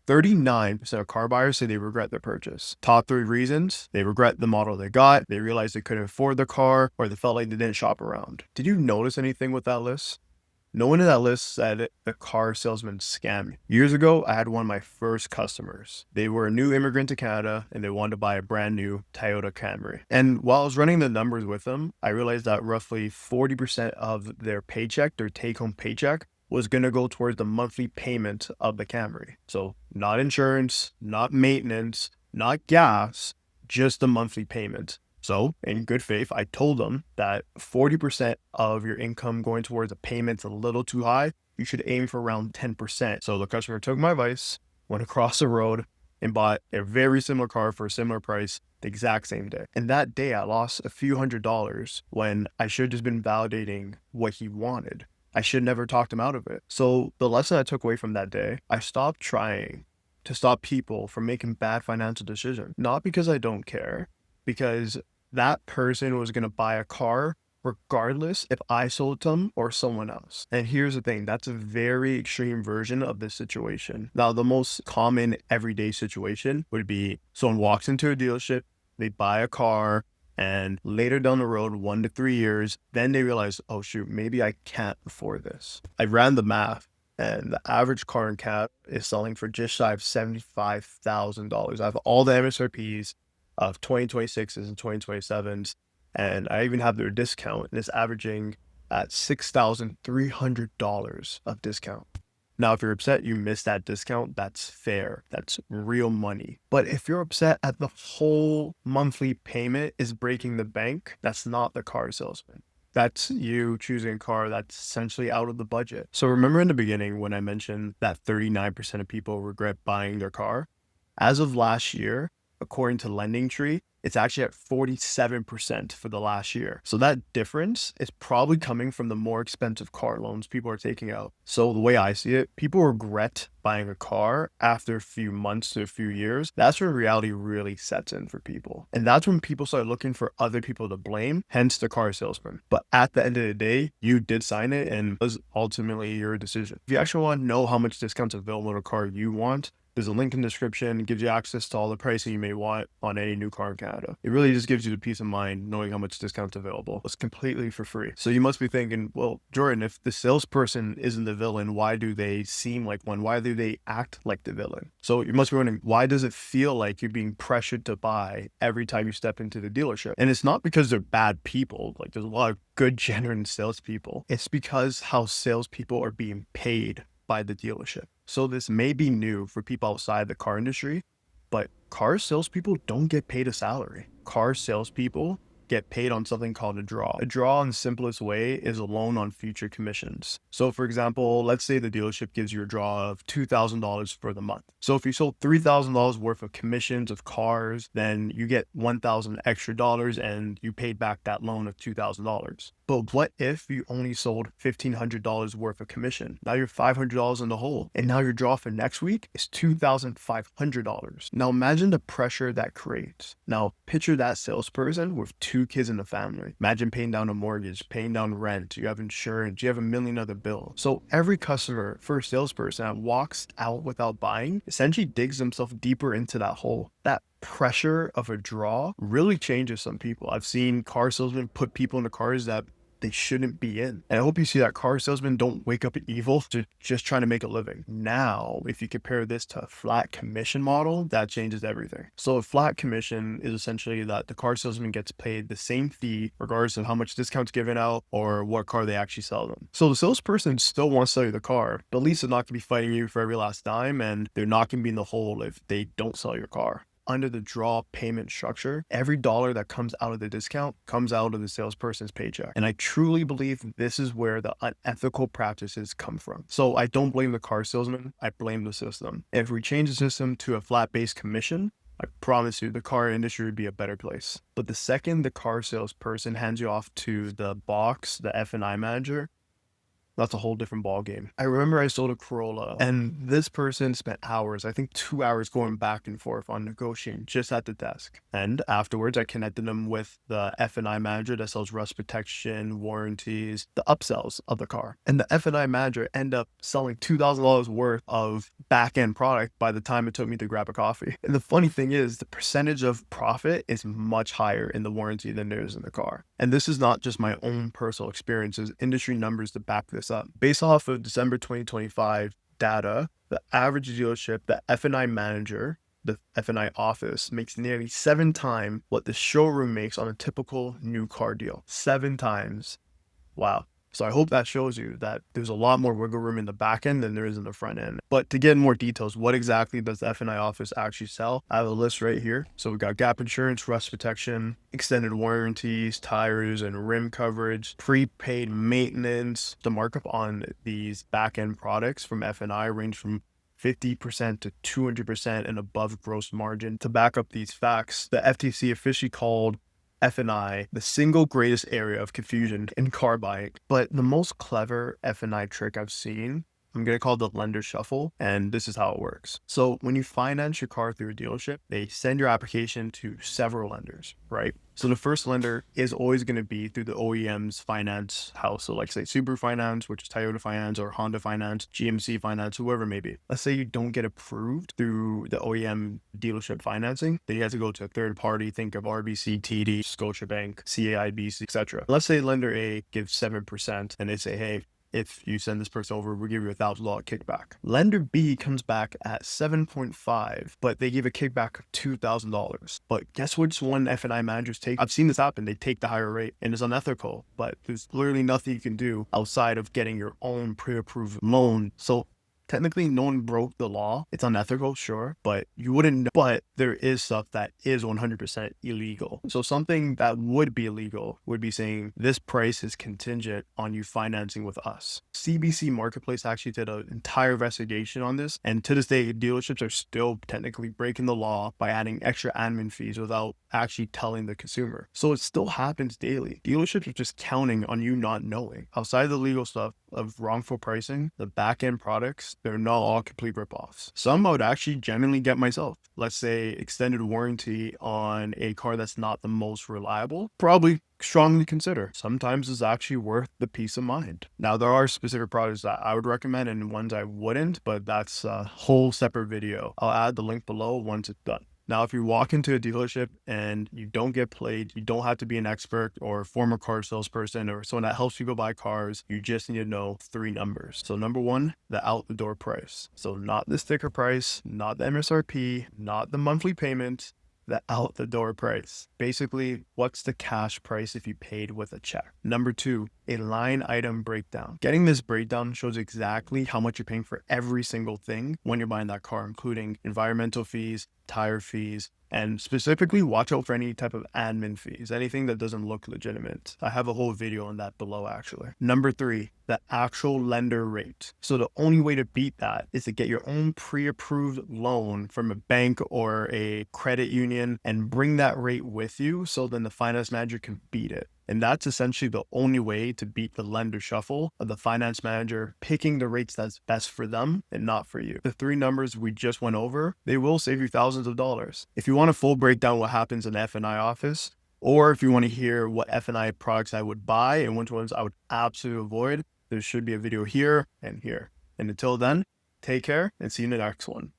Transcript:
39% of car buyers say they regret their purchase. Top 3 reasons: they regret the model they got, they realized they couldn't afford the car, or they felt like they didn't shop around. Did you notice anything with that list? No one in that list said the car salesman scammed me. Years ago, I had one of my first customers. They were a new immigrant to Canada and they wanted to buy a brand new Toyota Camry. And while I was running the numbers with them, I realized that roughly 40% of their paycheck, their take-home paycheck, was going to go towards the monthly payment of the Camry. So not insurance, not maintenance, not gas, just the monthly payment. So in good faith, I told them that 40% of your income going towards a payment's a little too high. You should aim for around 10%. So the customer took my advice, went across the road and bought a very similar car for a similar price the exact same day. And that day I lost a few $100s when I should have just been validating what he wanted. I should never talked him out of it. So the lesson I took away from that day, I stopped trying to stop people from making bad financial decisions. Not because I don't care, because that person was going to buy a car regardless if I sold them or someone else. And here's the thing, that's a very extreme version of this situation. Now, the most common everyday situation would be someone walks into a dealership, they buy a car, and later down the road, 1 to 3 years, then they realize, oh shoot, maybe I can't afford this. I ran the math, and the average car in Canada is selling for just shy of $75,000. I have all the MSRPs of 2026s and 2027s, and I even have their discount, and it's averaging at $6,300 of discount. Now, if you're upset you missed that discount, that's fair. That's real money. But if you're upset at the whole monthly payment is breaking the bank, that's not the car salesman. That's you choosing a car that's essentially out of the budget. So remember in the beginning when I mentioned that 39% of people regret buying their car? As of last year, according to LendingTree, it's actually at 47% for the last year. So that difference is probably coming from the more expensive car loans people are taking out. So the way I see it, people regret buying a car after a few months to a few years. That's when reality really sets in for people. And that's when people start looking for other people to blame, hence the car salesman. But at the end of the day, you did sign it and it was ultimately your decision. If you actually want to know how much discounts available on a car you want, there's a link in the description. It gives you access to all the pricing you may want on any new car in Canada. It really just gives you the peace of mind knowing how much discount's available. It's completely for free. So you must be thinking, well, Jordan, if the salesperson isn't the villain, why do they seem like one? Why do they act like the villain? So you must be wondering, why does it feel like you're being pressured to buy every time you step into the dealership? And it's not because they're bad people. Like there's a lot of good, genuine salespeople. It's because how salespeople are being paid by the dealership. So this may be new for people outside the car industry, but car salespeople don't get paid a salary. Car salespeople get paid on something called a draw. A draw in the simplest way is a loan on future commissions. So for example, let's say the dealership gives you a draw of $2,000 for the month. So if you sold $3,000 worth of commissions of cars, then you get $1,000 extra dollars and you paid back that loan of $2,000. But what if you only sold $1,500 worth of commission? Now you're $500 in the hole. And now your draw for next week is $2,500. Now imagine the pressure that creates. Now picture that salesperson with 2 kids in the family. Imagine paying down a mortgage, paying down rent, you have insurance, you have a million other bills. So every customer, first salesperson that walks out without buying, essentially digs themselves deeper into that hole. That pressure of a draw really changes some people. I've seen car salesmen put people into cars that they shouldn't be in. And I hope you see that car salesmen don't wake up evil to just trying to make a living. Now, if you compare this to a flat commission model, that changes everything. So a flat commission is essentially that the car salesman gets paid the same fee regardless of how much discounts given out or what car they actually sell them. So the salesperson still wants to sell you the car, but at least they're not going to be fighting you for every last dime, and they're not going to be in the hole if they don't sell your car. Under the draw payment structure, every dollar that comes out of the discount comes out of the salesperson's paycheck. And I truly believe this is where the unethical practices come from. So I don't blame the car salesman, I blame the system. If we change the system to a flat-based commission, I promise you the car industry would be a better place. But the second the car salesperson hands you off to the box, the F&I manager, that's a whole different ballgame. I remember I sold a Corolla and this person spent hours, I think 2 hours going back and forth on negotiating just at the desk. And afterwards, I connected them with the F&I manager that sells rust protection, warranties, the upsells of the car. And the F&I manager ended up selling $2,000 worth of back-end product by the time it took me to grab a coffee. And the funny thing is, the percentage of profit is much higher in the warranty than there is in the car. And this is not just my own personal experiences, industry numbers to back this up. Based off of December 2025 data, the average dealership, the F&I manager, the F&I office makes nearly 7 times what the showroom makes on a typical new car deal. 7 times. Wow. So I hope that shows you that there's a lot more wiggle room in the back end than there is in the front end. But to get more details, what exactly does the F&I office actually sell? I have a list right here. So we got gap insurance, rust protection, extended warranties, tires and rim coverage, prepaid maintenance. The markup on these back end products from F&I range from 50% to 200% and above gross margin. To back up these facts, the FTC officially called F&I the single greatest area of confusion in car buying. But the most clever F&I trick I've seen, I'm going to call it the lender shuffle, and this is how it works. So when you finance your car through a dealership, they send your application to several lenders, right? So the first lender is always going to be through the OEM's finance house. So like say Subaru Finance, which is Toyota Finance, or Honda Finance, GMC Finance, whoever it may be. Let's say you don't get approved through the OEM dealership financing, then you have to go to a third party. Think of RBC, TD, Scotiabank, CAIBC, etc. Let's say lender A gives 7% and they say, hey, if you send this person over, we'll give you $1,000 kickback. Lender B comes back at 7.5, but they give a kickback of $2,000. But guess which one F&I managers take? I've seen this happen. They take the higher rate and it's unethical, but there's literally nothing you can do outside of getting your own pre-approved loan. So technically, no one broke the law. It's unethical, sure, but you wouldn't know. But there is stuff that is 100% illegal. So something that would be illegal would be saying this price is contingent on you financing with us. CBC Marketplace actually did an entire investigation on this. And to this day, dealerships are still technically breaking the law by adding extra admin fees without actually telling the consumer. So it still happens daily. Dealerships are just counting on you not knowing. Outside of the legal stuff of wrongful pricing, the back-end products, they're not all complete ripoffs. Some I would actually genuinely get myself. Let's say extended warranty on a car that's not the most reliable. Probably strongly consider. Sometimes it's actually worth the peace of mind. Now, there are specific products that I would recommend and ones I wouldn't, but that's a whole separate video. I'll add the link below once it's done. Now, if you walk into a dealership and you don't get played, you don't have to be an expert or a former car salesperson or someone that helps people buy cars. You just need to know 3 numbers. So number 1, the out the door price. So not the sticker price, not the MSRP, not the monthly payment, the out the door price. Basically, what's the cash price if you paid with a check? Number 2, a line item breakdown. Getting this breakdown shows exactly how much you're paying for every single thing when you're buying that car, including environmental fees, tire fees, and specifically watch out for any type of admin fees, anything that doesn't look legitimate. I have a whole video on that below actually. Number 3, the actual lender rate. So the only way to beat that is to get your own pre-approved loan from a bank or a credit union and bring that rate with you so then the finance manager can beat it. And that's essentially the only way to beat the lender shuffle of the finance manager picking the rates that's best for them and not for you. The 3 numbers we just went over, they will save you thousands of dollars. If you want a full breakdown what happens in the F&I office, or if you want to hear what F&I products I would buy and which ones I would absolutely avoid, there should be a video here and here. And until then, take care and see you in the next one.